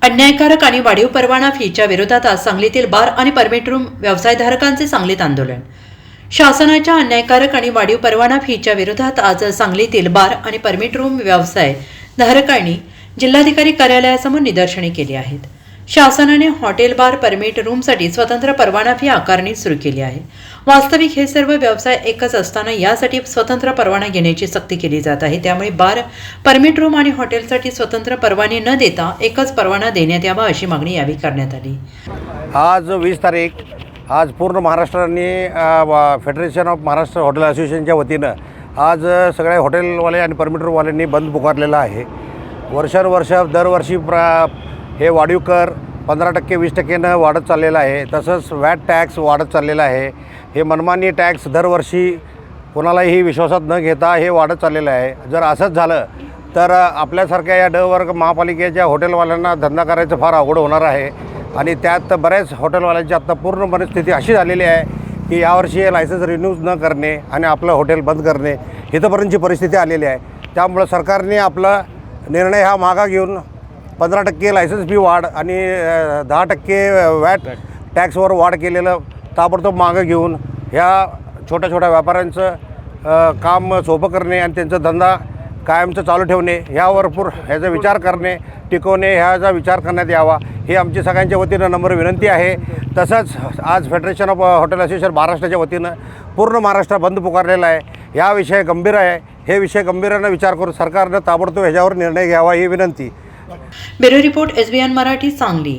अन्यायकारक आणि वाढीव परवाना फीच्या विरोधात आज सांगलीतील बार आणि परमिट रूम व्यवसायधारकांचे सांगलीत आंदोलन। शासनाच्या अन्यायकारक आणि वाढीव परवाना फीच्या विरोधात आज सांगलीतील बार आणि परमिट रूम व्यवसाय धारकांनी जिल्हाधिकारी कार्यालयासमोर निदर्शने केली आहेत। शासनाने हॉटेल बार परमिट रूमसाठी स्वतंत्र परवाना फी आकारणी सुरू केली आहे। वास्तविक हे सर्व व्यवसाय एकच असताना यासाठी स्वतंत्र परवाना घेण्याची सक्ती केली जात आहे। त्यामुळे बार परमिट रूम आणि हॉटेलसाठी स्वतंत्र परवाने न देता एकच परवाना देण्यात यावा अशी मागणी यावेळी करण्यात आली। आज 20 तारीख आज पूर्ण महाराष्ट्राने फेडरेशन ऑफ महाराष्ट्र हॉटेल असोसिएशनच्या वतीनं आज सगळ्या हॉटेलवाले आणि परमिट रूमवाल्यांनी बंद पुकारलेला आहे। वर्षानुवर्ष दरवर्षी हे वाढीव कर 15% 20% वाढत चाललेला आहे। तसंच वॅट टॅक्स वाढत चाललेला आहे। हे मनमानी टॅक्स दरवर्षी कोणालाही विश्वासात न घेता हे वाढत चाललेलं आहे। जर असंच झालं तर आपल्यासारख्या या ड वर्ग महापालिकेच्या हॉटेलवाल्यांना धंदा करायचं फार अवघड होणार आहे। आणि त्यात बऱ्याच हॉटेलवाल्यांची आता पूर्ण परिस्थिती अशी झालेली आहे की यावर्षी हे लायसन्स रिन्यू न करणे आणि आपलं हॉटेल बंद करणे इथंपर्यंतची परिस्थिती आलेली आहे। त्यामुळे सरकारने आपला निर्णय हा मागा घेऊन 15% लायसन्स फी वाढ आणि 10% वॅट टॅक्सवर वाढ केलेलं ताबडतोब मागं घेऊन ह्या छोट्या छोट्या व्यापाऱ्यांचं काम सोपं करणे आणि त्यांचा धंदा कायमचं चालू ठेवणे ह्यावर ह्याचा विचार करणे टिकवणे ह्याचा विचार करण्यात यावा ही आमची सगळ्यांच्या वतीनं नम्र विनंती आहे। तसंच आज फेडरेशन ऑफ हॉटेल असोसिएशन महाराष्ट्राच्या वतीनं पूर्ण महाराष्ट्र बंद पुकारलेला आहे। हा विषय गंभीर आहे। हे विषय गंभीरानं विचार करून सरकारनं ताबडतोब ह्याच्यावर निर्णय घ्यावा ही विनंती। Bureau report SBN Marathi Sangli.